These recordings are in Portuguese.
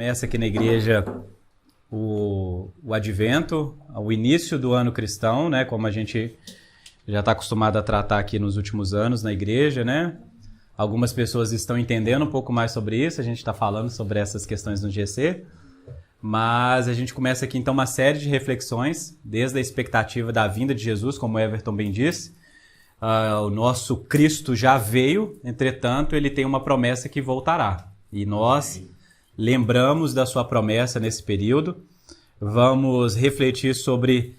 começa aqui na igreja o Advento, o início do ano cristão, né? Como a gente já está acostumado a tratar aqui nos últimos anos na igreja, né? Algumas pessoas estão entendendo um pouco mais sobre isso, a gente está falando sobre essas questões no GC, mas a gente começa aqui então uma série de reflexões, desde a expectativa da vinda de Jesus, como o Everton bem disse. O nosso Cristo já veio, entretanto, ele tem uma promessa que voltará. E nós lembramos da sua promessa nesse período. Vamos refletir sobre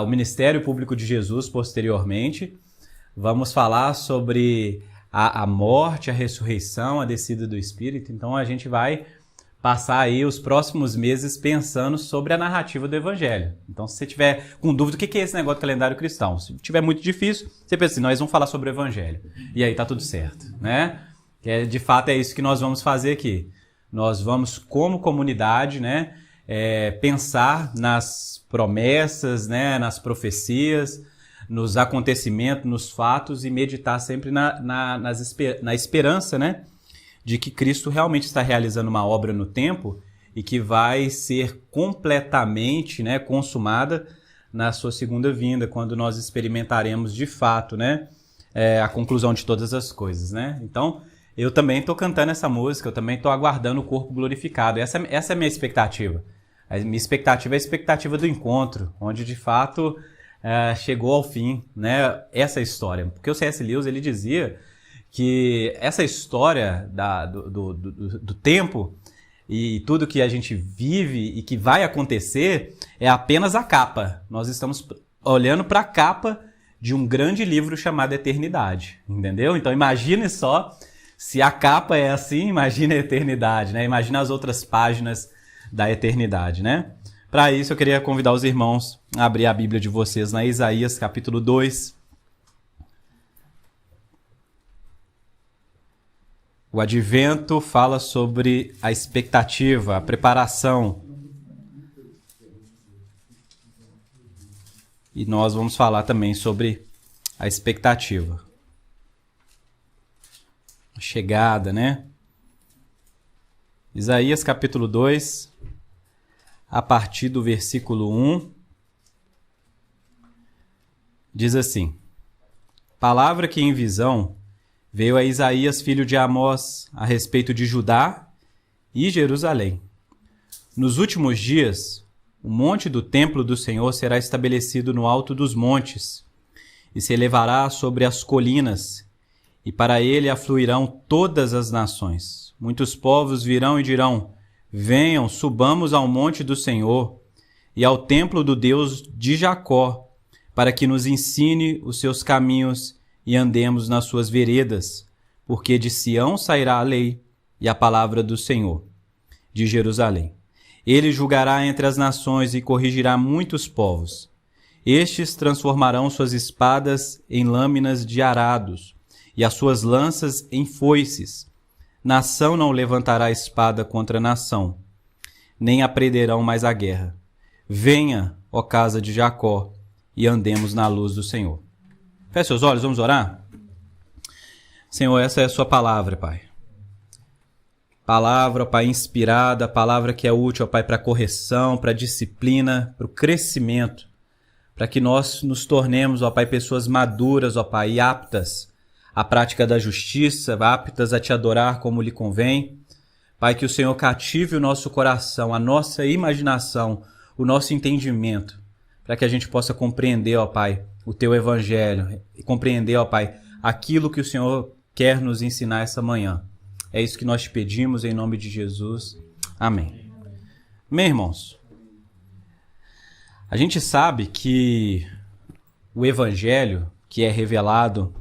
o ministério público de Jesus posteriormente. Vamos falar sobre a morte, a ressurreição, a descida do Espírito. Então a gente vai passar aí os próximos meses pensando sobre a narrativa do Evangelho. Então, se você tiver com dúvida, o que é esse negócio de calendário cristão? Se tiver muito difícil, você pensa assim, nós vamos falar sobre o Evangelho. E aí tá tudo certo, né? De fato, é isso que nós vamos fazer aqui. Nós vamos, como comunidade, né, pensar nas promessas, né, nas profecias, nos acontecimentos, nos fatos e meditar sempre na esperança, né, de que Cristo realmente está realizando uma obra no tempo e que vai ser completamente, né, consumada na sua segunda vinda, quando nós experimentaremos de fato, né, a conclusão de todas as coisas, né? Então, eu também estou cantando essa música, eu também estou aguardando o corpo glorificado. Essa é a minha expectativa. A minha expectativa é a expectativa do encontro, onde de fato chegou ao fim, né, essa história. Porque o C.S. Lewis ele dizia que essa história do tempo e tudo que a gente vive e que vai acontecer é apenas a capa. Nós estamos olhando para a capa de um grande livro chamado Eternidade, entendeu? Então imagine só, se a capa é assim, imagine a eternidade, né? Imagina as outras páginas da eternidade, né? Para isso eu queria convidar os irmãos a abrir a Bíblia de vocês na Isaías capítulo 2. O Advento fala sobre a expectativa, a preparação. E nós vamos falar também sobre a expectativa. A chegada, né? Isaías capítulo 2, a partir do versículo 1, diz assim: Palavra que em visão veio a Isaías, filho de Amós, a respeito de Judá e Jerusalém. Nos últimos dias, o monte do templo do Senhor será estabelecido no alto dos montes e se elevará sobre as colinas, e para ele afluirão todas as nações. Muitos povos virão e dirão: Venham, subamos ao monte do Senhor e ao templo do Deus de Jacó, para que nos ensine os seus caminhos e andemos nas suas veredas, porque de Sião sairá a lei e a palavra do Senhor, de Jerusalém. Ele julgará entre as nações e corrigirá muitos povos. Estes transformarão suas espadas em lâminas de arados e as suas lanças em foices. Nação não levantará espada contra nação, nem aprenderão mais a guerra. Venha, ó casa de Jacó, e andemos na luz do Senhor. Feche seus olhos, vamos orar? Senhor, essa é a sua palavra, Pai. Palavra, ó Pai, inspirada, palavra que é útil, ó Pai, para a correção, para a disciplina, para o crescimento, para que nós nos tornemos, ó Pai, pessoas maduras, ó Pai, e aptas à prática da justiça, aptas a te adorar como lhe convém. Pai, que o Senhor cative o nosso coração, a nossa imaginação, o nosso entendimento, para que a gente possa compreender, ó Pai, o Teu Evangelho e compreender, ó Pai, aquilo que o Senhor quer nos ensinar essa manhã. É isso que nós te pedimos em nome de Jesus. Amém. Bem, irmãos, a gente sabe que o Evangelho que é revelado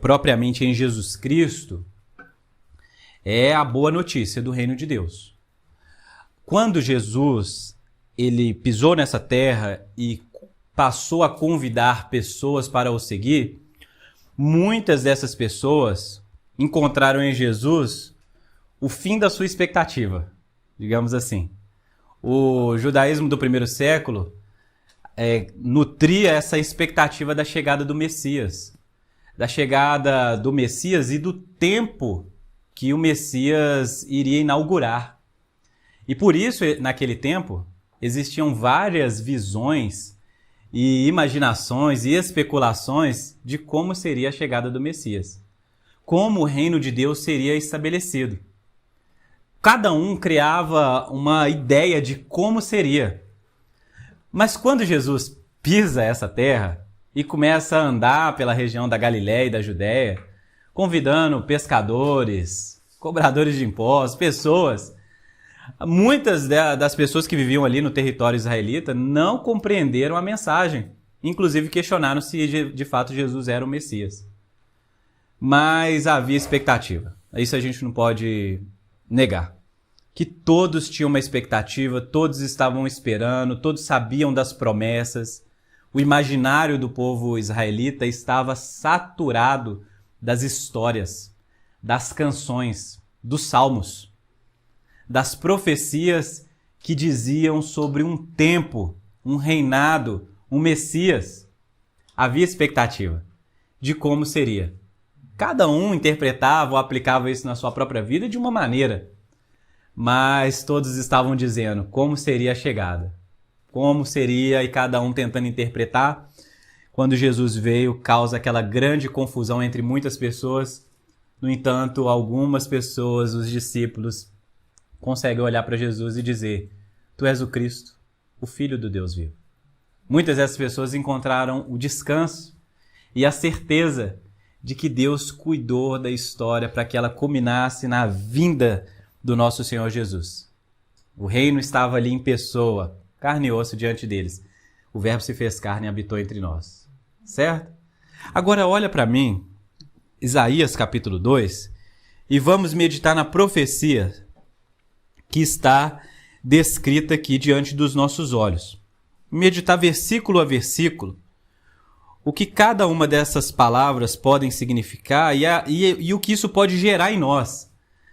propriamente em Jesus Cristo é a boa notícia do reino de Deus. Quando Jesus ele pisou nessa terra e passou a convidar pessoas para o seguir, muitas dessas pessoas encontraram em Jesus o fim da sua expectativa, digamos assim. O judaísmo do primeiro século nutria essa expectativa da chegada do Messias. Da chegada do Messias e do tempo que o Messias iria inaugurar. E por isso, naquele tempo, existiam várias visões e imaginações e especulações de como seria a chegada do Messias, como o reino de Deus seria estabelecido. Cada um criava uma ideia de como seria. Mas quando Jesus pisa essa terra e começa a andar pela região da Galiléia e da Judéia, convidando pescadores, cobradores de impostos, pessoas, muitas das pessoas que viviam ali no território israelita não compreenderam a mensagem, inclusive questionaram se de fato Jesus era o Messias. Mas havia expectativa, isso a gente não pode negar. Que todos tinham uma expectativa, todos estavam esperando, todos sabiam das promessas. O imaginário do povo israelita estava saturado das histórias, das canções, dos salmos, das profecias que diziam sobre um tempo, um reinado, um Messias. Havia expectativa de como seria. Cada um interpretava ou aplicava isso na sua própria vida de uma maneira. Mas todos estavam dizendo como seria a chegada. Como seria, e cada um tentando interpretar. Quando Jesus veio, causa aquela grande confusão entre muitas pessoas. No entanto, algumas pessoas, os discípulos, conseguem olhar para Jesus e dizer: Tu és o Cristo, o Filho do Deus vivo. Muitas dessas pessoas encontraram o descanso e a certeza de que Deus cuidou da história para que ela culminasse na vinda do nosso Senhor Jesus. O reino estava ali em pessoa, carne e osso diante deles. O Verbo se fez carne e habitou entre nós. Certo? Agora olha para mim, Isaías capítulo 2, e vamos meditar na profecia que está descrita aqui diante dos nossos olhos. Meditar versículo a versículo, o que cada uma dessas palavras podem significar e o que isso pode gerar em nós.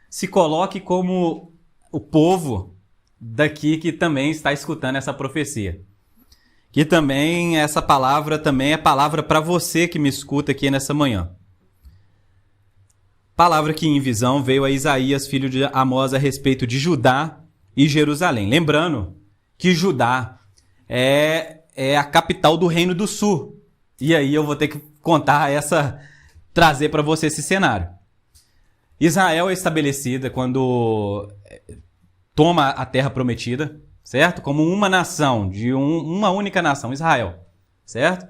Se coloque como o povo daqui que também está escutando essa profecia. Que também essa palavra também é palavra para você que me escuta aqui nessa manhã. Palavra que em visão veio a Isaías, filho de Amós, a respeito de Judá e Jerusalém. Lembrando que Judá é a capital do Reino do Sul. E aí eu vou ter que trazer para você esse cenário. Israel é estabelecida quando toma a terra prometida, certo? Como uma nação, uma única nação, Israel, certo?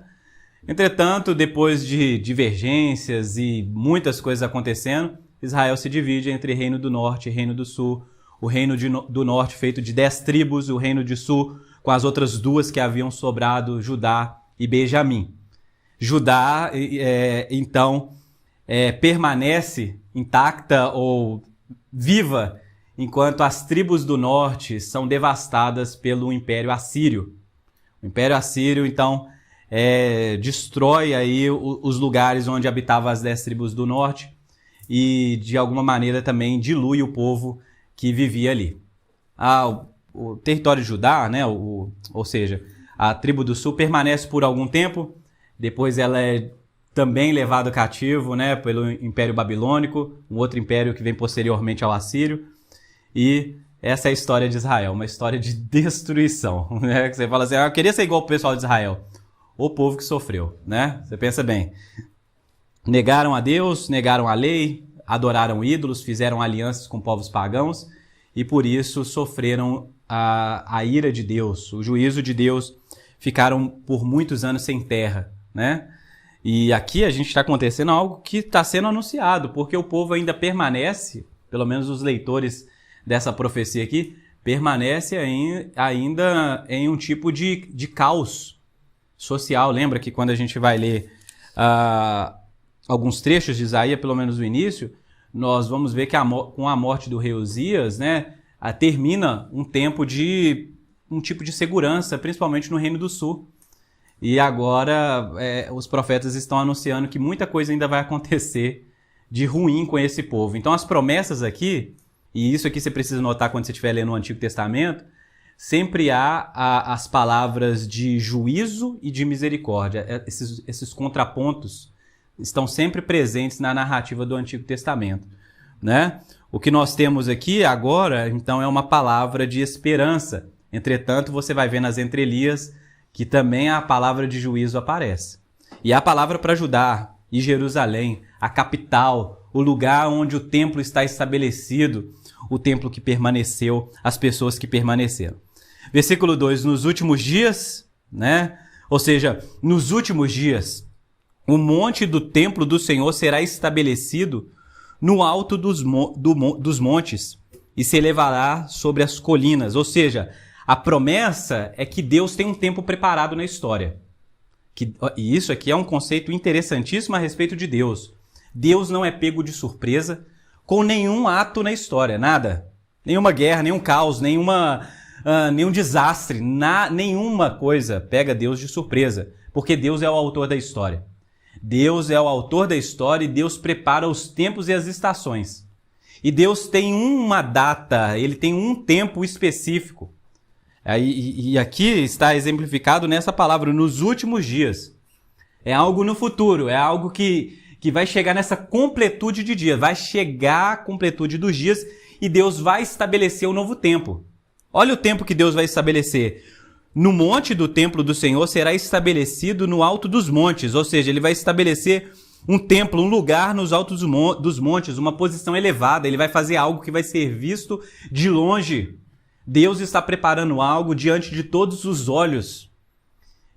Entretanto, depois de divergências e muitas coisas acontecendo, Israel se divide entre Reino do Norte e Reino do Sul. O Reino do Norte feito de 10 tribos, o Reino do Sul com as outras 2 que haviam sobrado, Judá e Benjamim. Judá, então, permanece intacta ou viva, enquanto as tribos do norte são devastadas pelo Império Assírio. O Império Assírio, então, destrói aí os lugares onde habitavam as 10 tribos do norte e, de alguma maneira, também dilui o povo que vivia ali. O território de Judá, né, ou seja, a tribo do sul, permanece por algum tempo, depois ela é também levado cativo, né, pelo Império Babilônico, um outro império que vem posteriormente ao Assírio. E essa é a história de Israel, uma história de destruição. Né? Você fala assim, eu queria ser igual o pessoal de Israel. O povo que sofreu, né? Você pensa bem. Negaram a Deus, negaram a lei, adoraram ídolos, fizeram alianças com povos pagãos e por isso sofreram a ira de Deus, o juízo de Deus. Ficaram por muitos anos sem terra, né? E aqui a gente está acontecendo algo que está sendo anunciado, porque o povo ainda permanece, pelo menos os leitores dessa profecia aqui, permanece ainda em um tipo de caos social. Lembra que quando a gente vai ler alguns trechos de Isaías, pelo menos no início, nós vamos ver que com a morte do rei Uzias, né, termina um tempo de um tipo de segurança, principalmente no Reino do Sul. E agora os profetas estão anunciando que muita coisa ainda vai acontecer de ruim com esse povo. Então as promessas aqui, e isso aqui você precisa notar quando você estiver lendo o Antigo Testamento, sempre há as palavras de juízo e de misericórdia. Esses contrapontos estão sempre presentes na narrativa do Antigo Testamento. né? O que nós temos aqui agora, então, é uma palavra de esperança. Entretanto, você vai ver nas entrelinhas que também a palavra de juízo aparece. E a palavra para Judá e Jerusalém, a capital, o lugar onde o templo está estabelecido, o templo que permaneceu, as pessoas que permaneceram. Versículo 2, nos últimos dias, né? Ou seja, nos últimos dias, o monte do templo do Senhor será estabelecido no alto dos montes e se elevará sobre as colinas. Ou seja, a promessa é que Deus tem um tempo preparado na história. E isso aqui é um conceito interessantíssimo a respeito de Deus. Deus não é pego de surpresa com nenhum ato na história, nada. Nenhuma guerra, nenhum caos, nenhum desastre, nenhuma coisa pega Deus de surpresa, porque Deus é o autor da história. Deus é o autor da história e Deus prepara os tempos e as estações. E Deus tem uma data, ele tem um tempo específico. E aqui está exemplificado nessa palavra, nos últimos dias. É algo no futuro, é algo que vai chegar nessa completude de dias, vai chegar a completude dos dias e Deus vai estabelecer um novo tempo. Olha o tempo que Deus vai estabelecer. No monte do templo do Senhor será estabelecido no alto dos montes, ou seja, ele vai estabelecer um templo, um lugar nos altos dos montes, uma posição elevada, ele vai fazer algo que vai ser visto de longe. Deus está preparando algo diante de todos os olhos.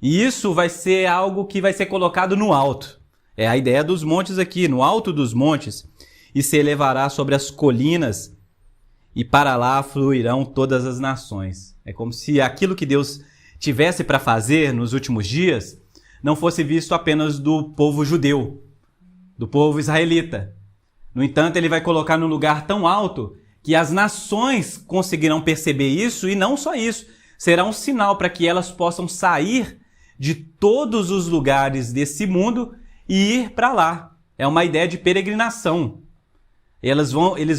E isso vai ser algo que vai ser colocado no alto. É a ideia dos montes aqui, no alto dos montes, e se elevará sobre as colinas, e para lá fluirão todas as nações. É como se aquilo que Deus tivesse para fazer nos últimos dias não fosse visto apenas do povo judeu, do povo israelita. No entanto, ele vai colocar num lugar tão alto que as nações conseguirão perceber isso, e não só isso, será um sinal para que elas possam sair de todos os lugares desse mundo e ir para lá. É uma ideia de peregrinação. Eles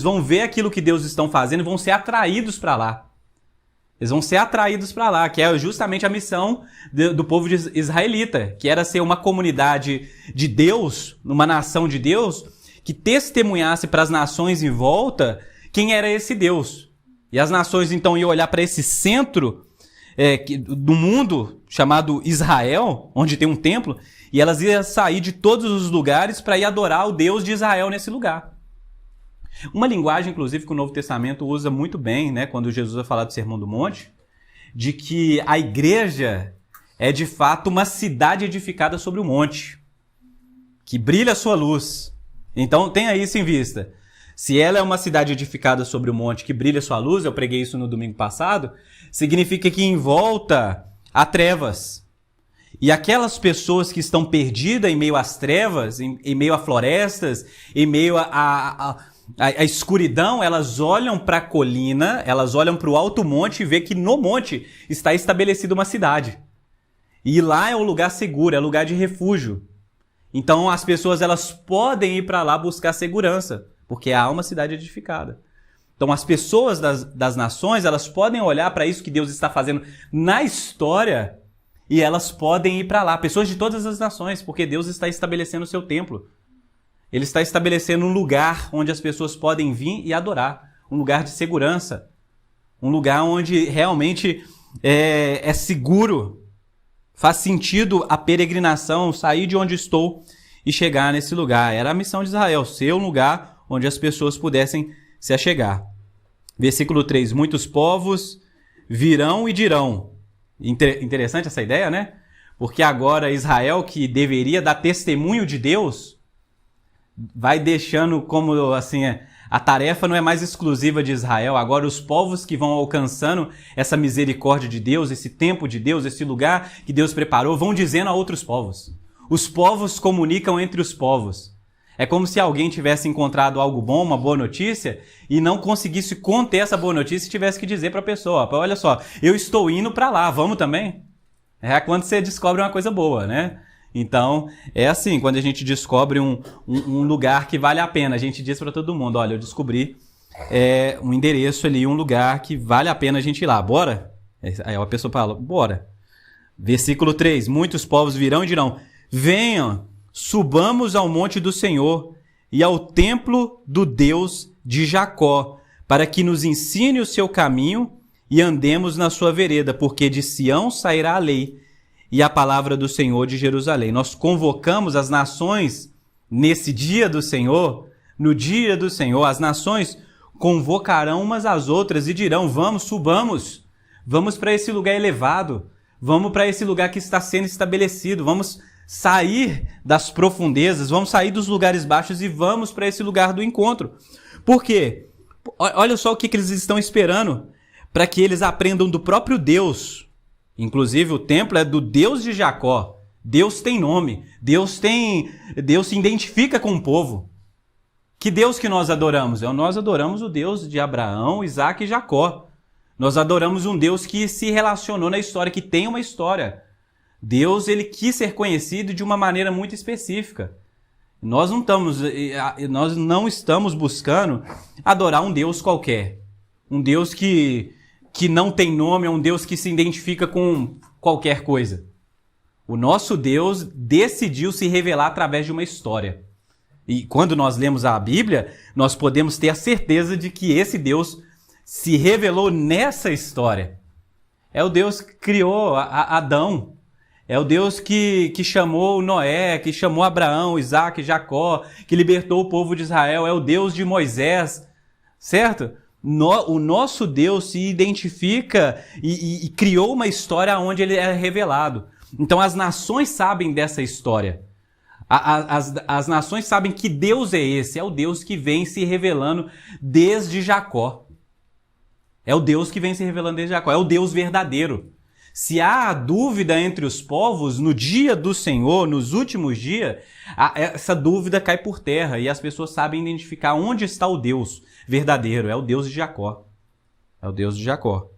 vão ver aquilo que Deus está fazendo e vão ser atraídos para lá. Eles vão ser atraídos para lá, que é justamente a missão do povo israelita, que era ser uma comunidade de Deus, uma nação de Deus, que testemunhasse para as nações em volta quem era esse Deus. E as nações então iam olhar para esse centro do mundo, chamado Israel, onde tem um templo, e elas iam sair de todos os lugares para ir adorar o Deus de Israel nesse lugar. Uma linguagem, inclusive, que o Novo Testamento usa muito bem, né, quando Jesus vai falar do Sermão do Monte, de que a igreja é, de fato, uma cidade edificada sobre o monte, que brilha a sua luz. Então, tenha isso em vista. Se ela é uma cidade edificada sobre o monte que brilha a sua luz, eu preguei isso no domingo passado, significa que em volta há trevas. E aquelas pessoas que estão perdidas em meio às trevas, em meio a florestas, em meio a escuridão, elas olham para a colina, elas olham para o alto monte e vê que no monte está estabelecida uma cidade. E lá é o lugar seguro, é o lugar de refúgio. Então as pessoas elas podem ir para lá buscar segurança, porque há uma cidade edificada. Então as pessoas das nações, elas podem olhar para isso que Deus está fazendo na história e elas podem ir para lá. Pessoas de todas as nações, porque Deus está estabelecendo o seu templo. Ele está estabelecendo um lugar onde as pessoas podem vir e adorar. Um lugar de segurança. Um lugar onde realmente é seguro. Faz sentido a peregrinação, sair de onde estou e chegar nesse lugar. Era a missão de Israel, ser um lugar onde as pessoas pudessem se achegar. Versículo 3. Muitos povos virão e dirão. Interessante essa ideia, né? Porque agora Israel, que deveria dar testemunho de Deus, vai deixando como assim, a tarefa não é mais exclusiva de Israel. Agora os povos que vão alcançando essa misericórdia de Deus, esse tempo de Deus, esse lugar que Deus preparou, vão dizendo a outros povos. Os povos comunicam entre os povos. É como se alguém tivesse encontrado algo bom, uma boa notícia, e não conseguisse conter essa boa notícia e tivesse que dizer para a pessoa, olha só, eu estou indo para lá, vamos também? É quando você descobre uma coisa boa, né? Então, é assim, quando a gente descobre um lugar que vale a pena, a gente diz para todo mundo, olha, eu descobri um endereço ali, um lugar que vale a pena a gente ir lá, bora? Aí a pessoa fala, bora. Versículo 3, muitos povos virão e dirão, venham, subamos ao monte do Senhor e ao templo do Deus de Jacó, para que nos ensine o seu caminho e andemos na sua vereda, porque de Sião sairá a lei e a palavra do Senhor de Jerusalém. Nós convocamos as nações nesse dia do Senhor, no dia do Senhor, as nações convocarão umas às outras e dirão: vamos, subamos, vamos para esse lugar elevado, vamos para esse lugar que está sendo estabelecido, vamos sair das profundezas, vamos sair dos lugares baixos e vamos para esse lugar do encontro. Por quê? Olha só o que eles estão esperando, para que eles aprendam do próprio Deus. Inclusive o templo é do Deus de Jacó. Deus tem nome, Deus se identifica com o povo. Que Deus que nós adoramos? Nós adoramos o Deus de Abraão, Isaac e Jacó. Nós adoramos um Deus que se relacionou na história, que tem uma história. Deus, ele quis ser conhecido de uma maneira muito específica. Nós não estamos buscando adorar um Deus qualquer. Um Deus que não tem nome, é um Deus que se identifica com qualquer coisa. O nosso Deus decidiu se revelar através de uma história. E quando nós lemos a Bíblia, nós podemos ter a certeza de que esse Deus se revelou nessa história. É o Deus que criou Adão. É o Deus que chamou Noé, que chamou Abraão, Isaac, Jacó, que libertou o povo de Israel. É o Deus de Moisés, certo? O nosso Deus se identifica e criou uma história onde ele é revelado. Então as nações sabem dessa história. As nações sabem que Deus é esse, é o Deus que vem se revelando desde Jacó. É o Deus que vem se revelando desde Jacó, é o Deus verdadeiro. Se há dúvida entre os povos, no dia do Senhor, nos últimos dias, essa dúvida cai por terra e as pessoas sabem identificar onde está o Deus verdadeiro. É o Deus de Jacó. É o Deus de Jacó.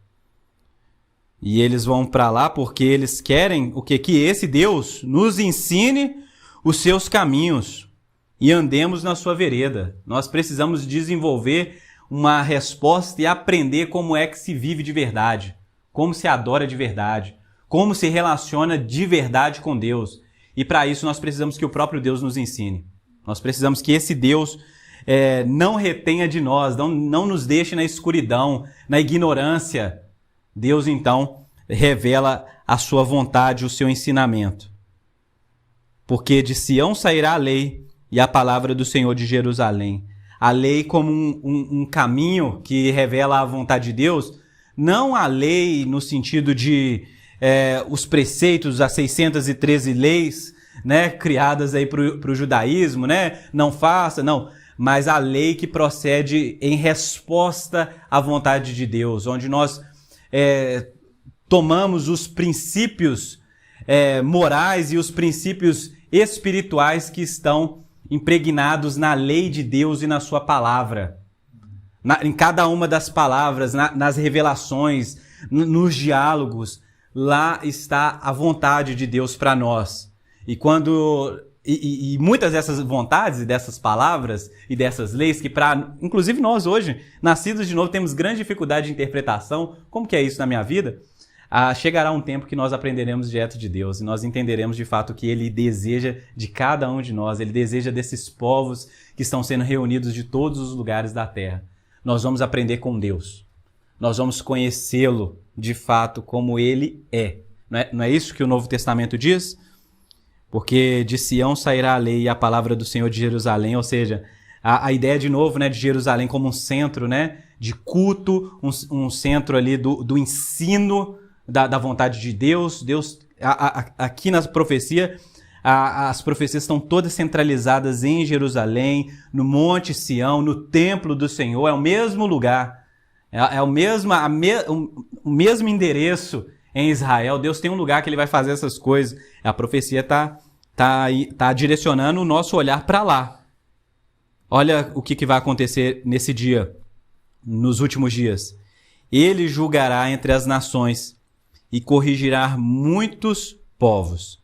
E eles vão para lá porque eles querem o quê? Que esse Deus nos ensine os seus caminhos e andemos na sua vereda. Nós precisamos desenvolver uma resposta e aprender como é que se vive de verdade, como se adora de verdade, como se relaciona de verdade com Deus. E para isso nós precisamos que o próprio Deus nos ensine. Nós precisamos que esse Deus não retenha de nós, não nos deixe na escuridão, na ignorância. Deus então revela a sua vontade, o seu ensinamento. Porque de Sião sairá a lei e a palavra do Senhor de Jerusalém. A lei como um caminho que revela a vontade de Deus, não a lei no sentido de os preceitos, as 613 leis, né, criadas aí para o judaísmo, né? Não faça, não. Mas a lei que procede em resposta à vontade de Deus, onde nós tomamos os princípios morais e os princípios espirituais que estão impregnados na lei de Deus e na sua palavra. Em cada uma das palavras, nas revelações, nos diálogos, lá está a vontade de Deus para nós. E muitas dessas vontades, dessas palavras e dessas leis, que inclusive nós hoje, nascidos de novo, temos grande dificuldade de interpretação. Como que é isso na minha vida? Chegará um tempo que nós aprenderemos direto de Deus e nós entenderemos de fato o que Ele deseja de cada um de nós. Ele deseja desses povos que estão sendo reunidos de todos os lugares da terra. Nós vamos aprender com Deus. Nós vamos conhecê-lo de fato como Ele é. Não é isso que o Novo Testamento diz? Porque de Sião sairá a lei e a palavra do Senhor de Jerusalém, ou seja, a ideia de novo, né, de Jerusalém como um centro, né, de culto, um centro ali do ensino da vontade de Deus. Aqui na profecia, as profecias estão todas centralizadas em Jerusalém, no Monte Sião, no templo do Senhor, é o mesmo lugar, é o mesmo endereço em Israel. Deus tem um lugar que Ele vai fazer essas coisas. A profecia tá direcionando o nosso olhar para lá. Olha o que vai acontecer nesse dia, nos últimos dias. Ele julgará entre as nações e corrigirá muitos povos.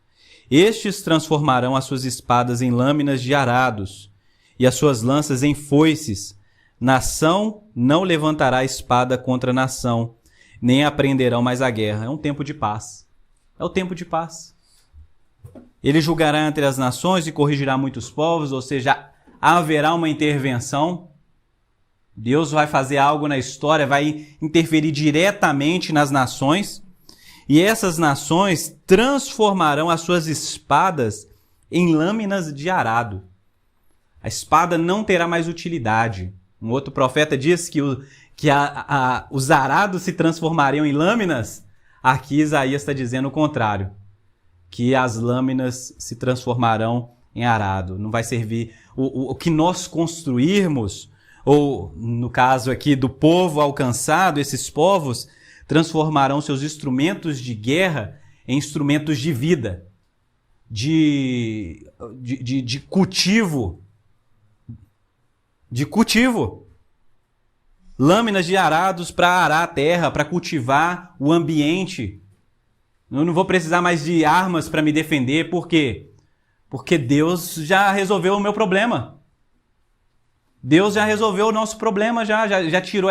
Estes transformarão as suas espadas em lâminas de arados e as suas lanças em foices. Nação não levantará espada contra nação, nem aprenderão mais a guerra. É um tempo de paz. É o tempo de paz. Ele julgará entre as nações e corrigirá muitos povos, ou seja, haverá uma intervenção. Deus vai fazer algo na história, vai interferir diretamente nas nações, e essas nações transformarão as suas espadas em lâminas de arado. A espada não terá mais utilidade. Um outro profeta diz que os arados se transformariam em lâminas. Aqui Isaías está dizendo o contrário, que as lâminas se transformarão em arado. Não vai servir o que nós construirmos, ou no caso aqui do povo alcançado, esses povos transformarão seus instrumentos de guerra em instrumentos de vida, de cultivo. De cultivo. Lâminas de arados para arar a terra, para cultivar o ambiente. Eu não vou precisar mais de armas para me defender. Por quê? Porque Deus já resolveu o meu problema. Deus já resolveu o nosso problema, já tirou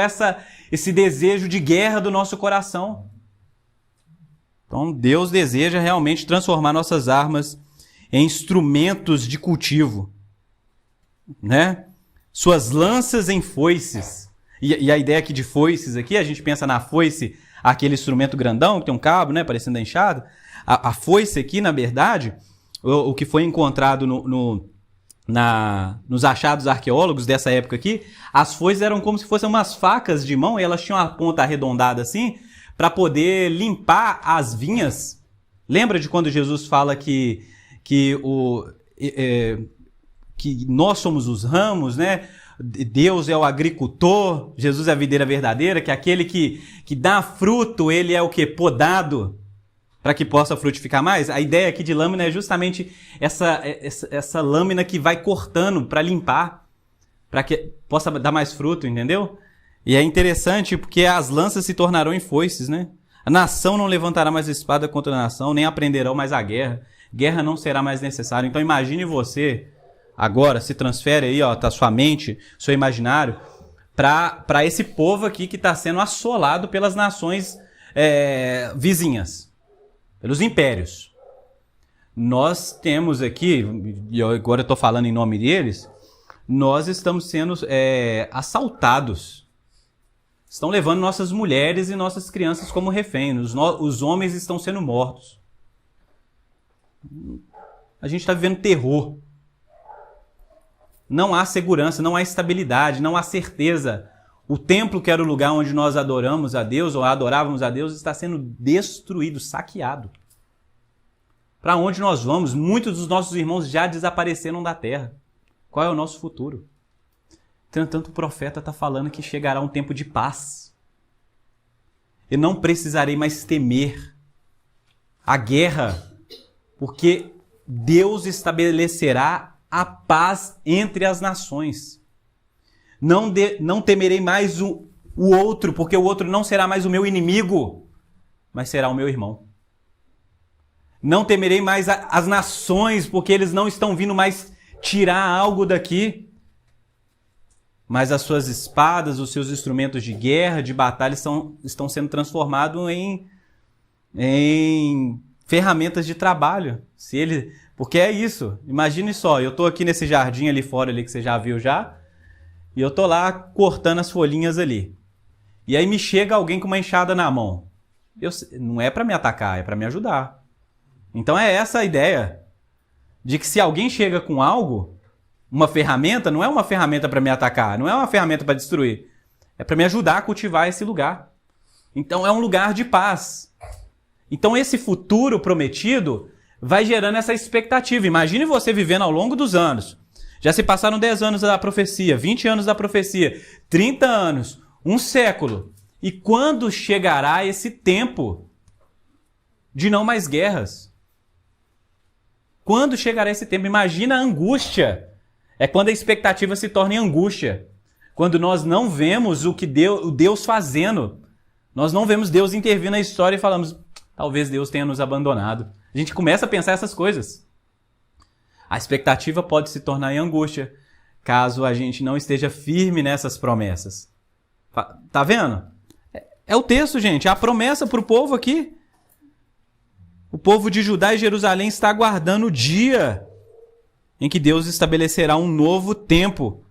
esse desejo de guerra do nosso coração. Então Deus deseja realmente transformar nossas armas em instrumentos de cultivo, né? Suas lanças em foices. E a ideia aqui de foices, aqui, a gente pensa na foice, aquele instrumento grandão, que tem um cabo, né, parecendo a enxada. A foice aqui, na verdade, o que foi encontrado nos achados arqueólogos dessa época aqui, as foices eram como se fossem umas facas de mão, e elas tinham a ponta arredondada assim, para poder limpar as vinhas. Lembra de quando Jesus fala que nós somos os ramos, né? Deus é o agricultor, Jesus é a videira verdadeira, que aquele que dá fruto, ele é o que? Podado, para que possa frutificar mais. A ideia aqui de lâmina é justamente essa lâmina que vai cortando para limpar, para que possa dar mais fruto, entendeu? E é interessante porque as lanças se tornarão em foices, né? A nação não levantará mais espada contra a nação, nem aprenderão mais a guerra. Guerra não será mais necessária. Então imagine você, agora, se transfere aí, ó, tá sua mente, seu imaginário, para esse povo aqui que está sendo assolado pelas nações vizinhas, pelos impérios. Nós temos aqui, e agora eu estou falando em nome deles, nós estamos sendo assaltados. Estão levando nossas mulheres e nossas crianças como reféns. Os homens estão sendo mortos. A gente está vivendo terror. Não há segurança, não há estabilidade, não há certeza. O templo, que era o lugar onde nós adoramos a Deus, ou adorávamos a Deus, está sendo destruído, saqueado. Para onde nós vamos? Muitos dos nossos irmãos já desapareceram da terra. Qual é o nosso futuro? Entretanto, o profeta está falando que chegará um tempo de paz. Eu não precisarei mais temer a guerra, porque Deus estabelecerá a paz entre as nações. Não temerei mais o outro, porque o outro não será mais o meu inimigo, mas será o meu irmão. Não temerei mais as nações, porque eles não estão vindo mais tirar algo daqui. Mas as suas espadas, os seus instrumentos de guerra, de batalha, estão sendo transformados em ferramentas de trabalho. Porque é isso. Imagine só, eu estou aqui nesse jardim ali fora, ali, que você já viu já, e eu estou lá cortando as folhinhas ali. E aí me chega alguém com uma enxada na mão. Não é para me atacar, é para me ajudar. Então é essa a ideia, de que se alguém chega com algo, uma ferramenta, não é uma ferramenta para me atacar, não é uma ferramenta para destruir, é para me ajudar a cultivar esse lugar. Então é um lugar de paz. Então esse futuro prometido vai gerando essa expectativa. Imagine você vivendo ao longo dos anos. Já se passaram 10 anos da profecia, 20 anos da profecia, 30 anos, um século. E quando chegará esse tempo de não mais guerras? Quando chegará esse tempo? Imagina a angústia. É quando a expectativa se torna em angústia. Quando nós não vemos o Deus fazendo. Nós não vemos Deus intervir na história e falamos, talvez Deus tenha nos abandonado. A gente começa a pensar essas coisas. A expectativa pode se tornar em angústia, caso a gente não esteja firme nessas promessas. Tá vendo? É o texto, gente. É a promessa para o povo aqui. O povo de Judá e Jerusalém está aguardando o dia em que Deus estabelecerá um novo tempo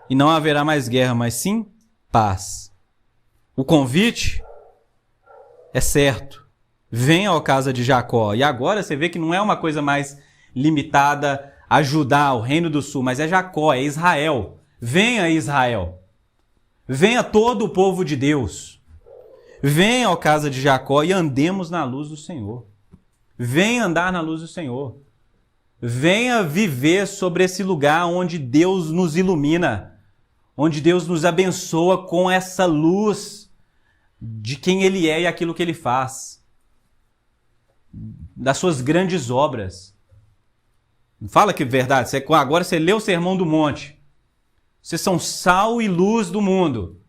e não haverá mais guerra, mas sim paz. O convite é certo. Venha à casa de Jacó. E agora você vê que não é uma coisa mais limitada a Judá, o reino do sul, mas é Jacó, é Israel. Venha, Israel. Venha todo o povo de Deus. Venha à casa de Jacó e andemos na luz do Senhor. Venha andar na luz do Senhor. Venha viver sobre esse lugar onde Deus nos ilumina, onde Deus nos abençoa com essa luz de quem Ele é e aquilo que Ele faz, das suas grandes obras. Fala que é verdade, agora você lê o Sermão do Monte. Vocês são sal e luz do mundo.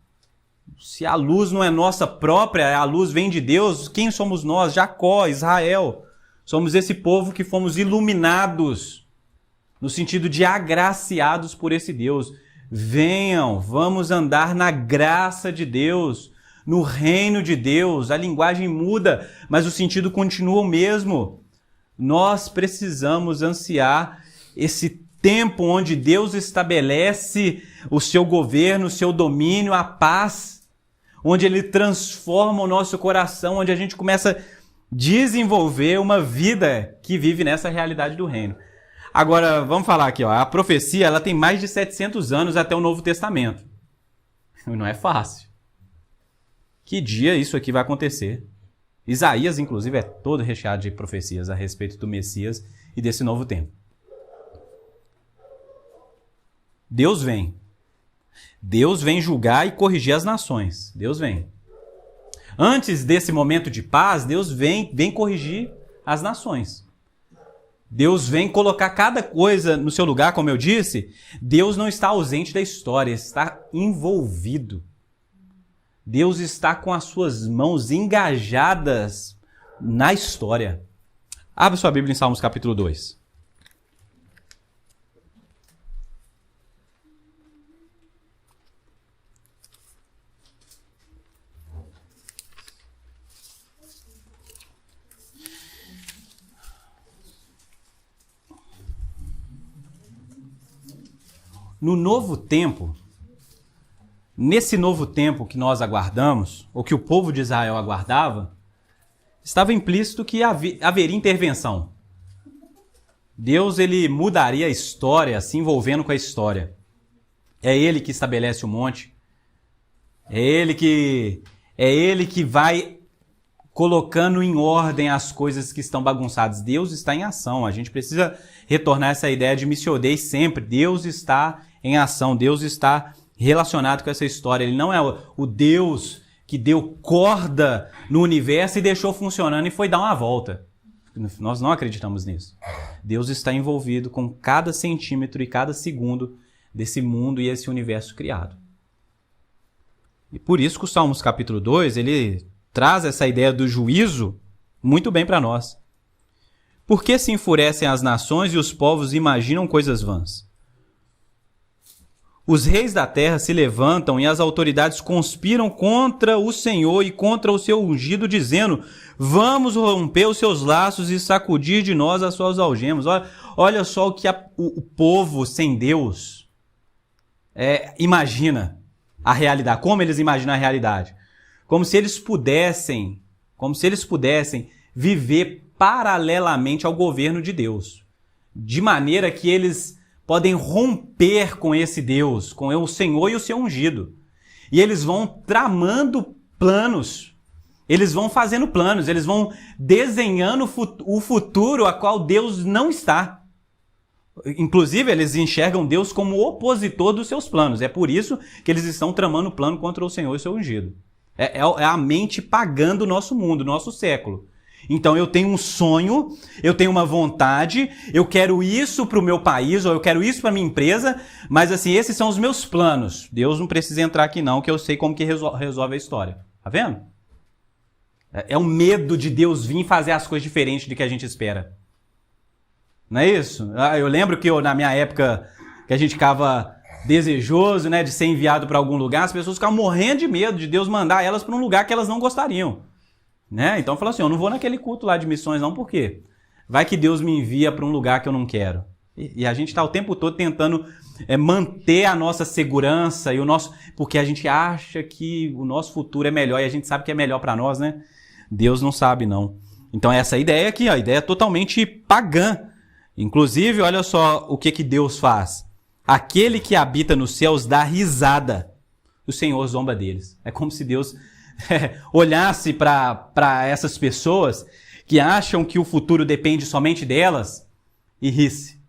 Se a luz não é nossa própria, a luz vem de Deus, quem somos nós? Jacó, Israel. Somos esse povo que fomos iluminados, no sentido de agraciados por esse Deus. Venham, vamos andar na graça de Deus, no reino de Deus. A linguagem muda, mas o sentido continua o mesmo. Nós precisamos ansiar esse tempo onde Deus estabelece o seu governo, o seu domínio, a paz, onde Ele transforma o nosso coração, onde a gente começa a desenvolver uma vida que vive nessa realidade do reino. Agora, vamos falar aqui, a profecia ela tem mais de 700 anos até o Novo Testamento. Não é fácil. Que dia isso aqui vai acontecer? Isaías, inclusive, é todo recheado de profecias a respeito do Messias e desse novo tempo. Deus vem. Deus vem julgar e corrigir as nações. Deus vem. Antes desse momento de paz, Deus vem corrigir as nações. Deus vem colocar cada coisa no seu lugar, como eu disse. Deus não está ausente da história, está envolvido. Deus está com as suas mãos engajadas na história. Abre sua Bíblia em Salmos capítulo 2. No novo tempo, nesse novo tempo que nós aguardamos, ou que o povo de Israel aguardava, estava implícito que haveria intervenção. Deus ele mudaria a história, se envolvendo com a história. É Ele que estabelece o monte. É Ele que vai colocando em ordem as coisas que estão bagunçadas. Deus está em ação. A gente precisa retornar essa ideia de Missio Dei sempre. Deus está em ação. Deus está relacionado com essa história. Ele não é o Deus que deu corda no universo e deixou funcionando e foi dar uma volta. Nós não acreditamos nisso. Deus está envolvido com cada centímetro e cada segundo desse mundo e esse universo criado. E por isso que o Salmos capítulo 2, ele traz essa ideia do juízo muito bem para nós. Por que se enfurecem as nações e os povos imaginam coisas vãs? Os reis da terra se levantam e as autoridades conspiram contra o Senhor e contra o seu ungido, dizendo: vamos romper os seus laços e sacudir de nós as suas algemas. Olha só o que o povo sem Deus imagina a realidade. Como eles imaginam a realidade? Como se eles pudessem viver paralelamente ao governo de Deus. De maneira que eles podem romper com esse Deus, com o Senhor e o seu ungido. E eles vão tramando planos, eles vão fazendo planos, eles vão desenhando o futuro a qual Deus não está. Inclusive, eles enxergam Deus como opositor dos seus planos. É por isso que eles estão tramando plano contra o Senhor e o seu ungido. É a mente pagando o nosso mundo, o nosso século. Então eu tenho um sonho, eu tenho uma vontade, eu quero isso para o meu país, ou eu quero isso para a minha empresa, mas assim, esses são os meus planos. Deus não precisa entrar aqui não, que eu sei como que resolve a história. Tá vendo? É o medo de Deus vir fazer as coisas diferentes do que a gente espera. Não é isso? Eu lembro que na minha época, que a gente ficava desejoso, né, de ser enviado para algum lugar, as pessoas ficavam morrendo de medo de Deus mandar elas para um lugar que elas não gostariam. Né? Então eu assim, eu não vou naquele culto lá de missões não, por quê? Vai que Deus me envia para um lugar que eu não quero. E a gente está o tempo todo tentando manter a nossa segurança e o nosso, porque a gente acha que o nosso futuro é melhor e a gente sabe que é melhor para nós, né? Deus não sabe, não. Então essa ideia aqui, a ideia é totalmente pagã. Inclusive, olha só o que Deus faz. Aquele que habita nos céus dá risada. O Senhor zomba deles. É como se Deus olhasse para essas pessoas que acham que o futuro depende somente delas e risse.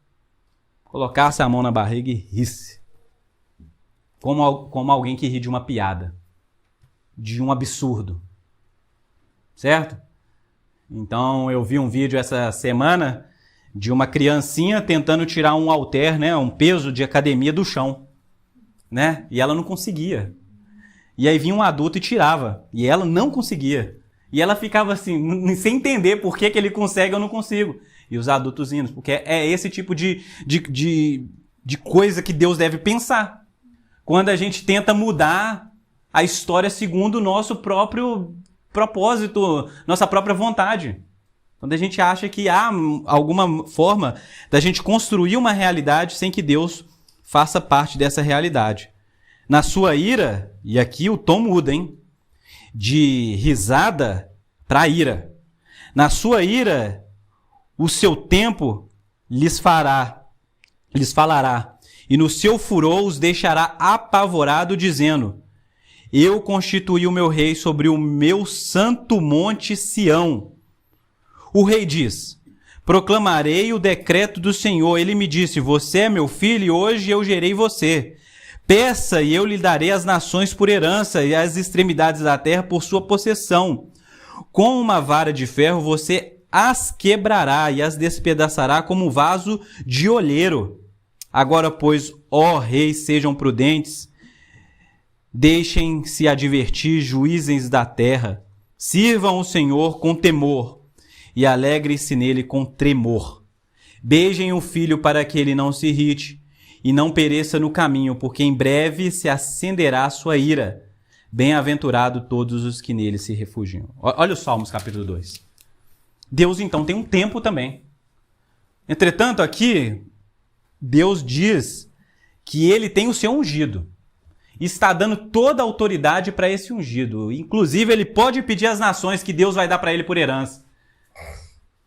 Colocasse a mão na barriga e risse. Como alguém que ri de uma piada. De um absurdo. Certo? Então eu vi um vídeo essa semana de uma criancinha tentando tirar um halter, né, um peso de academia do chão, né? E ela não conseguia. E aí vinha um adulto e tirava, e ela não conseguia. E ela ficava assim, sem entender por que ele consegue e eu não consigo. E os adultos indo, porque é esse tipo de coisa que Deus deve pensar. Quando a gente tenta mudar a história segundo o nosso próprio propósito, nossa própria vontade. Quando a gente acha que há alguma forma da gente construir uma realidade sem que Deus faça parte dessa realidade. Na sua ira, e aqui o tom muda, hein? De risada para ira. Na sua ira, o seu tempo lhes falará, e no seu furor os deixará apavorado, dizendo: eu constituí o meu rei sobre o meu santo monte Sião. O rei diz: proclamarei o decreto do Senhor. Ele me disse: você é meu filho e hoje eu gerei você. Peça e eu lhe darei as nações por herança e as extremidades da terra por sua possessão. Com uma vara de ferro você as quebrará e as despedaçará como um vaso de olheiro. Agora, pois, ó reis, sejam prudentes. Deixem-se advertir, juízes da terra. Sirvam o Senhor com temor e alegrem-se nele com tremor. Beijem o filho para que ele não se irrite e não pereça no caminho, porque em breve se acenderá a sua ira. Bem-aventurado todos os que nele se refugiam. Olha os Salmos capítulo 2. Deus então tem um tempo também. Entretanto, aqui, Deus diz que ele tem o seu ungido. E está dando toda a autoridade para esse ungido. Inclusive, ele pode pedir às nações que Deus vai dar para ele por herança.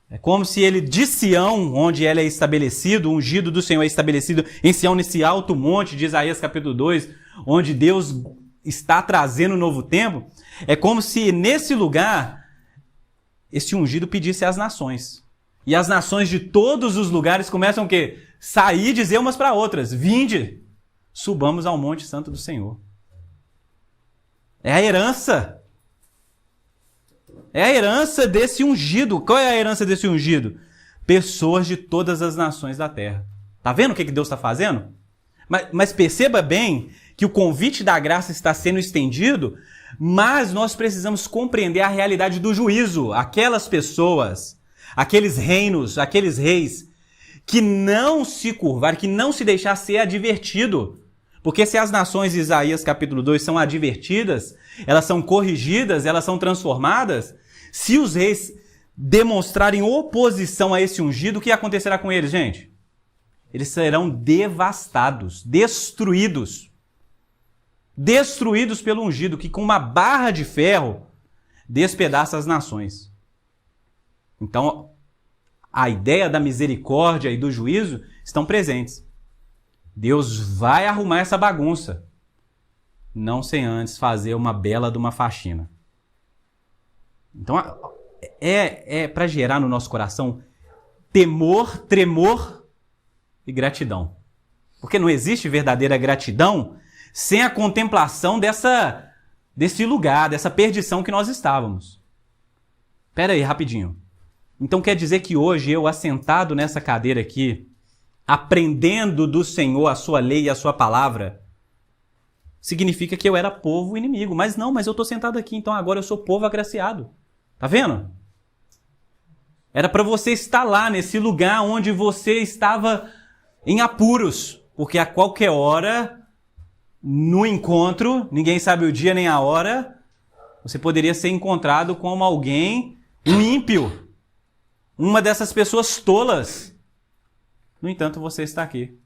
É como se ele de Sião, onde ele é estabelecido, o ungido do Senhor é estabelecido em Sião, nesse alto monte de Isaías capítulo 2, onde Deus está trazendo um novo tempo. É como se nesse lugar, esse ungido pedisse às nações. E as nações de todos os lugares começam o quê? Sair e dizer umas para outras: vinde, subamos ao monte santo do Senhor. É a herança. É a herança desse ungido. Qual é a herança desse ungido? Pessoas de todas as nações da terra. Tá vendo o que Deus está fazendo? Mas perceba bem que o convite da graça está sendo estendido, mas nós precisamos compreender a realidade do juízo. Aquelas pessoas, aqueles reinos, aqueles reis que não se curvaram, que não se deixaram ser advertido. Porque se as nações de Isaías capítulo 2 são advertidas, elas são corrigidas, elas são transformadas, se os reis demonstrarem oposição a esse ungido, o que acontecerá com eles, gente? Eles serão devastados, destruídos. Destruídos pelo ungido, que com uma barra de ferro despedaça as nações. Então, a ideia da misericórdia e do juízo estão presentes. Deus vai arrumar essa bagunça, não sem antes fazer uma bela de uma faxina. Então, é para gerar no nosso coração temor, tremor e gratidão. Porque não existe verdadeira gratidão sem a contemplação desse lugar, dessa perdição que nós estávamos. Espera aí, rapidinho. Então quer dizer que hoje eu, assentado nessa cadeira aqui, aprendendo do Senhor a sua lei e a sua palavra, significa que eu era povo inimigo. Mas não, mas eu estou sentado aqui, então agora eu sou povo agraciado. Tá vendo? Era para você estar lá, nesse lugar onde você estava em apuros, porque a qualquer hora, no encontro, ninguém sabe o dia nem a hora, você poderia ser encontrado como alguém, um ímpio, uma dessas pessoas tolas. No entanto, você está aqui.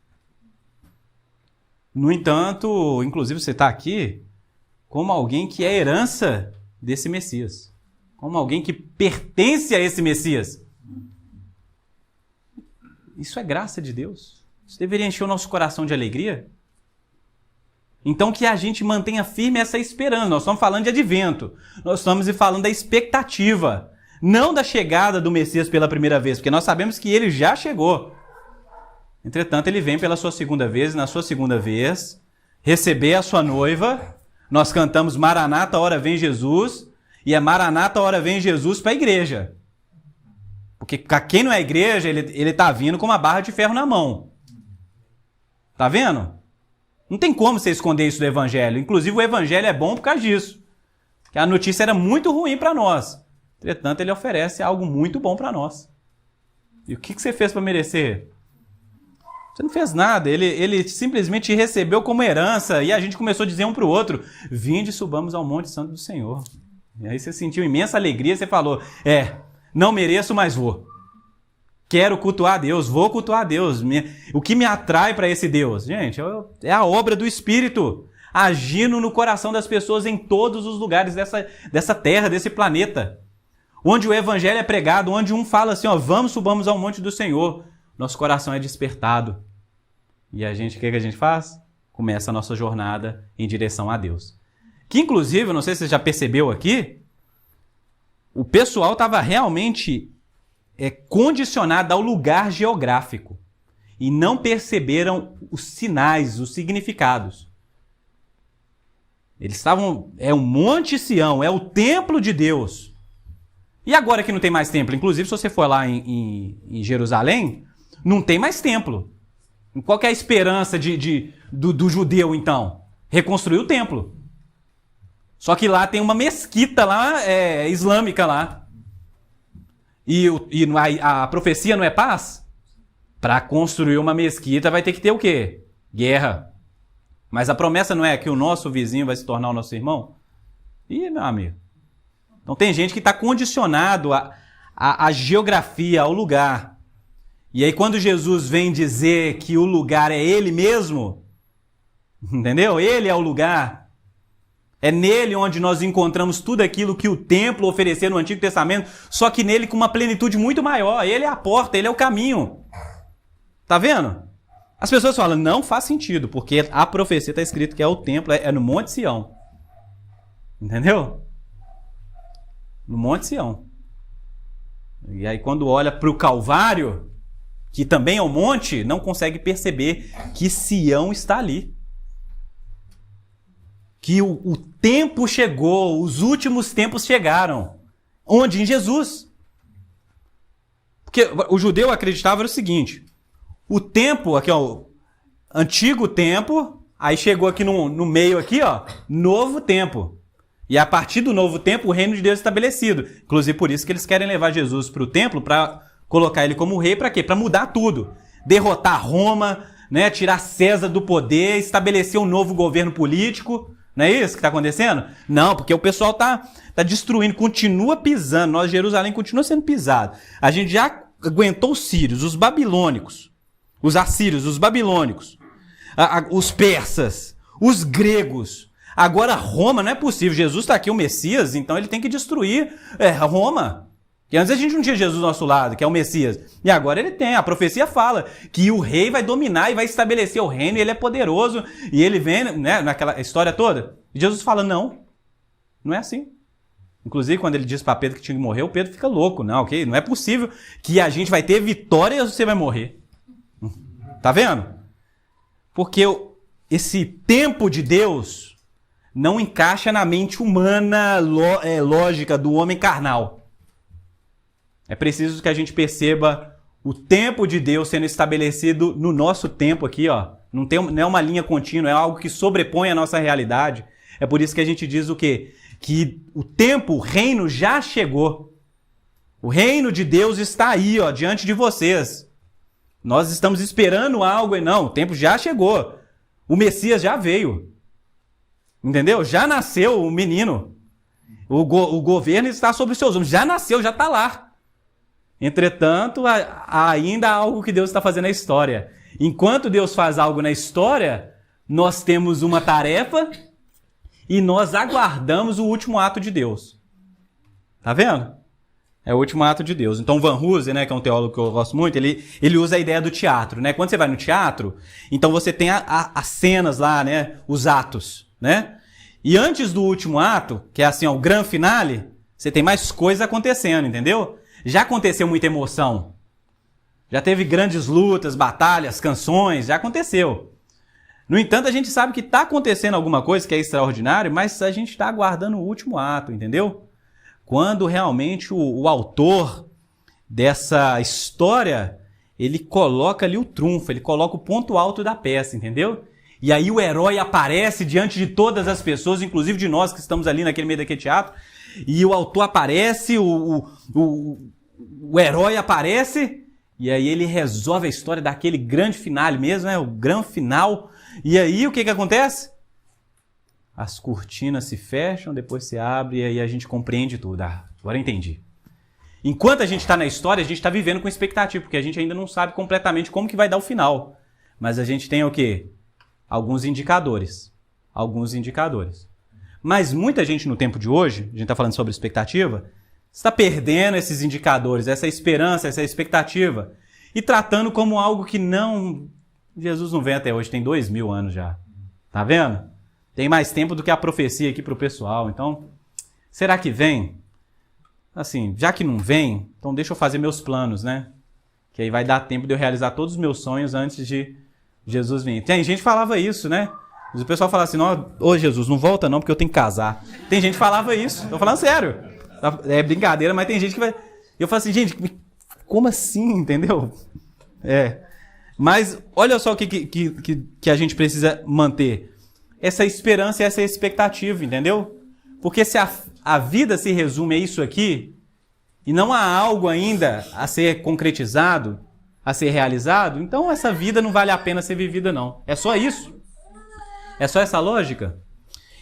No entanto, inclusive você está aqui como alguém que é herança desse Messias. Como alguém que pertence a esse Messias. Isso é graça de Deus. Isso deveria encher o nosso coração de alegria. Então que a gente mantenha firme essa esperança. Nós estamos falando de advento. Nós estamos falando da expectativa. Não da chegada do Messias pela primeira vez, porque nós sabemos que ele já chegou. Entretanto, ele vem pela sua segunda vez, na sua segunda vez, receber a sua noiva. Nós cantamos Maranata, hora vem Jesus, e é Maranata, hora vem Jesus para a igreja. Porque para quem não é igreja, ele está vindo com uma barra de ferro na mão. Tá vendo? Não tem como você esconder isso do evangelho. Inclusive, o evangelho é bom por causa disso. Porque a notícia era muito ruim para nós. Entretanto, ele oferece algo muito bom para nós. E o que você fez para merecer? Você não fez nada. Ele simplesmente te recebeu como herança. E a gente começou a dizer um para o outro: vinde e subamos ao Monte Santo do Senhor. E aí você sentiu imensa alegria. Você falou: não mereço, mas vou. Quero cultuar a Deus, vou cultuar a Deus. O que me atrai para esse Deus? Gente, é a obra do Espírito agindo no coração das pessoas em todos os lugares dessa terra, desse planeta. Onde o evangelho é pregado, onde um fala assim, vamos, subamos ao monte do Senhor. Nosso coração é despertado. E o que a gente faz? Começa a nossa jornada em direção a Deus. Que inclusive, não sei se você já percebeu aqui, o pessoal estava realmente condicionado ao lugar geográfico. E não perceberam os sinais, os significados. Eles estavam... É o Monte Sião, é o templo de Deus. E agora que não tem mais templo? Inclusive, se você for lá em Jerusalém, não tem mais templo. Qual que é a esperança do judeu, então? Reconstruir o templo. Só que lá tem uma mesquita lá, islâmica lá. E a profecia não é paz? Para construir uma mesquita vai ter que ter o quê? Guerra. Mas a promessa não é que o nosso vizinho vai se tornar o nosso irmão? Ih, meu amigo. Então tem gente que está condicionado à geografia, ao lugar. E aí quando Jesus vem dizer que o lugar é Ele mesmo, entendeu? Ele é o lugar. É nele onde nós encontramos tudo aquilo que o templo oferecia no Antigo Testamento, só que nele com uma plenitude muito maior. Ele é a porta, ele é o caminho. Tá vendo? As pessoas falam, não faz sentido, porque a profecia está escrito que é o templo, é no Monte Sião. Entendeu? No Monte Sião. E aí quando olha para o Calvário, que também é um monte, não consegue perceber que Sião está ali. Que o tempo chegou, os últimos tempos chegaram. Onde? Em Jesus. Porque o judeu acreditava no seguinte, o tempo, aqui ó, antigo tempo, aí chegou aqui no meio aqui, ó, novo tempo. E a partir do novo tempo, o reino de Deus é estabelecido. Inclusive por isso que eles querem levar Jesus para o templo, para colocar ele como rei, para quê? Para mudar tudo. Derrotar Roma, né? Tirar César do poder, estabelecer um novo governo político. Não é isso que está acontecendo? Não, porque o pessoal tá destruindo, continua pisando. Nós, Jerusalém, continua sendo pisado. A gente já aguentou os sírios, os babilônicos, os assírios, os babilônicos, os persas, os gregos. Agora Roma não é possível. Jesus está aqui, o Messias, então ele tem que destruir Roma. E antes a gente não tinha Jesus do nosso lado, que é o Messias. E agora ele tem. A profecia fala que o rei vai dominar e vai estabelecer o reino, e ele é poderoso, e ele vem, né, naquela história toda. E Jesus fala, não é assim. Inclusive, quando ele diz para Pedro que tinha que morrer, o Pedro fica louco. Não, ok? Não é possível que a gente vai ter vitória e você vai morrer. Tá vendo? Porque esse tempo de Deus não encaixa na mente humana, lógica do homem carnal. É preciso que a gente perceba o tempo de Deus sendo estabelecido no nosso tempo aqui, ó. Não é uma linha contínua, é algo que sobrepõe a nossa realidade. É por isso que a gente diz o quê? Que o tempo, o reino já chegou. O reino de Deus está aí, ó, diante de vocês. Nós estamos esperando algo e não, o tempo já chegou. O Messias já veio. Entendeu? Já nasceu o menino. O governo está sobre os seus ombros. Já nasceu, já está lá. Entretanto, ainda há algo que Deus está fazendo na história. Enquanto Deus faz algo na história, nós temos uma tarefa e nós aguardamos o último ato de Deus. Tá vendo? É o último ato de Deus. Então, Van Hooser, né, que é um teólogo que eu gosto muito, ele usa a ideia do teatro, né? Quando você vai no teatro, então você tem as cenas lá, né? Os atos, né? E antes do último ato, que é assim, ó, o grande finale, você tem mais coisas acontecendo, entendeu? Já aconteceu muita emoção. Já teve grandes lutas, batalhas, canções, já aconteceu. No entanto, a gente sabe que está acontecendo alguma coisa que é extraordinário, mas a gente está aguardando o último ato, entendeu? Quando realmente o autor dessa história, ele coloca ali o trunfo, ele coloca o ponto alto da peça, entendeu? E aí o herói aparece diante de todas as pessoas, inclusive de nós que estamos ali naquele meio daquele teatro, e o autor aparece, o herói aparece, e aí ele resolve a história daquele grande finale mesmo, né? O grande final. E aí o que acontece? As cortinas se fecham, depois se abre e aí a gente compreende tudo. Ah, agora eu entendi. Enquanto a gente está na história, a gente está vivendo com expectativa, porque a gente ainda não sabe completamente como que vai dar o final. Mas a gente tem o quê? Alguns indicadores. Alguns indicadores. Mas muita gente no tempo de hoje, a gente está falando sobre expectativa, está perdendo esses indicadores, essa esperança, essa expectativa, e tratando como algo que não... Jesus não vem até hoje, tem 2000 anos já. Tá vendo? Tem mais tempo do que a profecia aqui para o pessoal. Então, será que vem? Assim, já que não vem, então deixa eu fazer meus planos, né? Que aí vai dar tempo de eu realizar todos os meus sonhos antes de Jesus vir. Tem gente que falava isso, né? O pessoal falava assim, ô Jesus, não volta não, porque eu tenho que casar. Tem gente que falava isso. Tô falando sério. É brincadeira, mas tem gente que vai... Eu falo assim, gente, como assim, entendeu? Mas olha só o que a gente precisa manter. Essa esperança e essa expectativa, entendeu? Porque se a vida se resume a isso aqui, e não há algo ainda a ser concretizado, a ser realizado, então essa vida não vale a pena ser vivida, não. É só isso. É só essa lógica.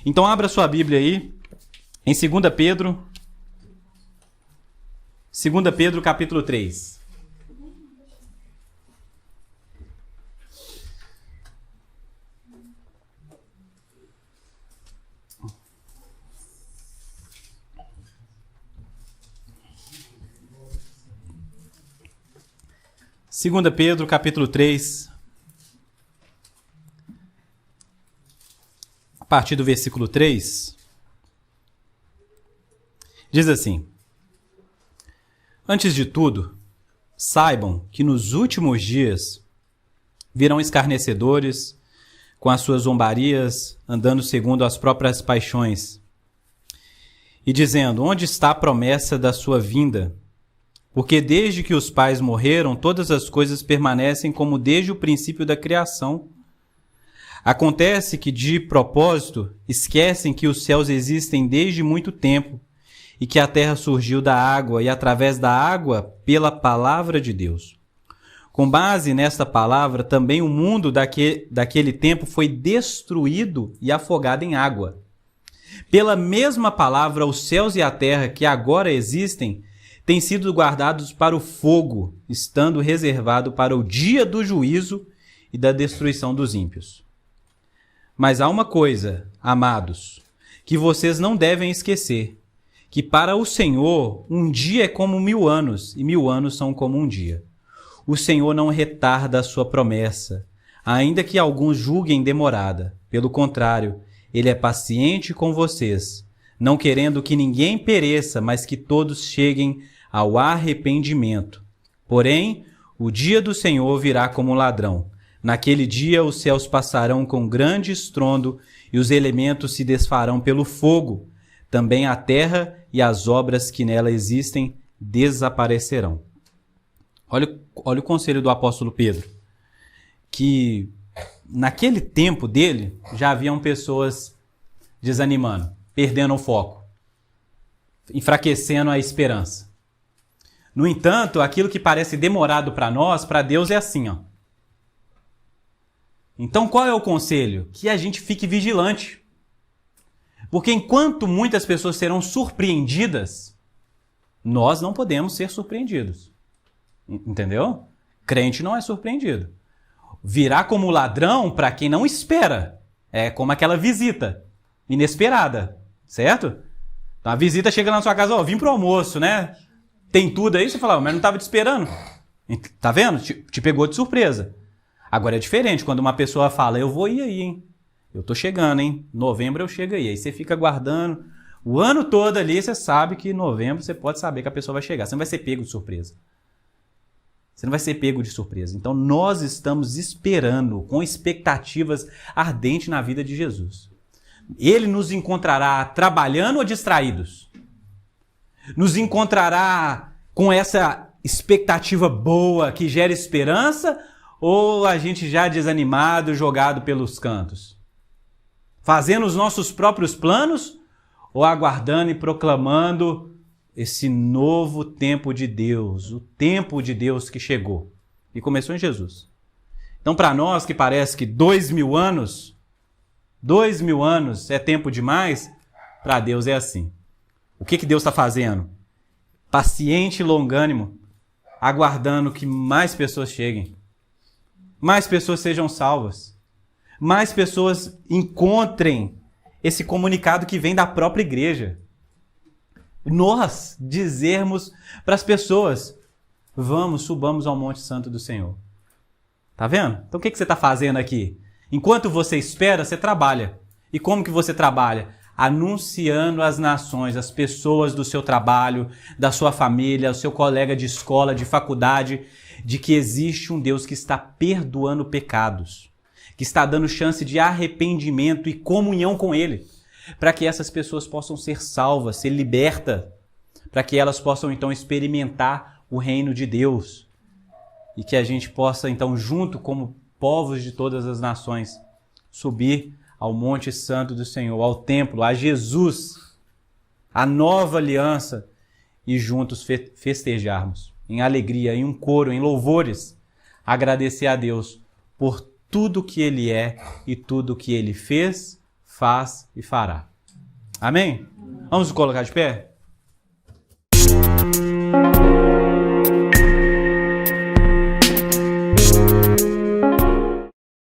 Então abra sua Bíblia aí, em 2 Pedro. 2 Pedro, capítulo 3. Segunda Pedro, capítulo 3, a partir do versículo 3, diz assim: Antes de tudo, saibam que nos últimos dias virão escarnecedores com as suas zombarias, andando segundo as próprias paixões, e dizendo, onde está a promessa da sua vinda? Porque desde que os pais morreram, todas as coisas permanecem como desde o princípio da criação. Acontece que, de propósito, esquecem que os céus existem desde muito tempo e que a terra surgiu da água e, através da água, pela palavra de Deus. Com base nesta palavra, também o mundo daquele tempo foi destruído e afogado em água. Pela mesma palavra, os céus e a terra que agora existem têm sido guardados para o fogo, estando reservado para o dia do juízo e da destruição dos ímpios. Mas há uma coisa, amados, que vocês não devem esquecer, que para o Senhor um dia é como 1000 anos, e 1000 anos são como um dia. O Senhor não retarda a sua promessa, ainda que alguns julguem demorada. Pelo contrário, Ele é paciente com vocês, não querendo que ninguém pereça, mas que todos cheguem ao arrependimento. Porém, o dia do Senhor virá como um ladrão. Naquele dia os céus passarão com grande estrondo e os elementos se desfarão pelo fogo. Também a terra e as obras que nela existem desaparecerão. Olha o conselho do apóstolo Pedro, que naquele tempo dele já haviam pessoas desanimando, perdendo o foco, enfraquecendo a esperança. No entanto, aquilo que parece demorado para nós, para Deus é assim, ó. Então, qual é o conselho? Que a gente fique vigilante. Porque enquanto muitas pessoas serão surpreendidas, nós não podemos ser surpreendidos. Entendeu? Crente não é surpreendido. Virá como ladrão para quem não espera. É como aquela visita inesperada, certo? Então a visita chega na sua casa, ó, vim pro almoço, né? Tem tudo aí, você fala, mas não estava te esperando. Tá vendo? Te pegou de surpresa. Agora é diferente, quando uma pessoa fala, eu vou ir aí, hein? Eu tô chegando, hein? Novembro eu chego aí. Aí você fica aguardando o ano todo ali, você sabe que em novembro você pode saber que a pessoa vai chegar. Você não vai ser pego de surpresa. Você não vai ser pego de surpresa. Então nós estamos esperando com expectativas ardentes na vida de Jesus. Ele nos encontrará trabalhando ou distraídos? Nos encontrará com essa expectativa boa que gera esperança ou a gente já desanimado, jogado pelos cantos? Fazendo os nossos próprios planos ou aguardando e proclamando esse novo tempo de Deus, o tempo de Deus que chegou e começou em Jesus? Então, para nós que parece que 2000 anos é tempo demais, para Deus é assim. O que Deus está fazendo? Paciente e longânimo, aguardando que mais pessoas cheguem, mais pessoas sejam salvas, mais pessoas encontrem esse comunicado que vem da própria igreja. Nós dizermos para as pessoas, vamos, subamos ao Monte Santo do Senhor. Tá vendo? Então o que você está fazendo aqui? Enquanto você espera, você trabalha. E como que você trabalha? Anunciando às nações, às pessoas do seu trabalho, da sua família, ao seu colega de escola, de faculdade, de que existe um Deus que está perdoando pecados, que está dando chance de arrependimento e comunhão com Ele, para que essas pessoas possam ser salvas, ser libertas, para que elas possam então experimentar o reino de Deus e que a gente possa então, junto como povos de todas as nações, subir ao Monte Santo do Senhor, ao templo, a Jesus, a nova aliança e juntos festejarmos em alegria, em um coro, em louvores, agradecer a Deus por tudo que Ele é e tudo que Ele fez, faz e fará. Amém? Vamos nos colocar de pé?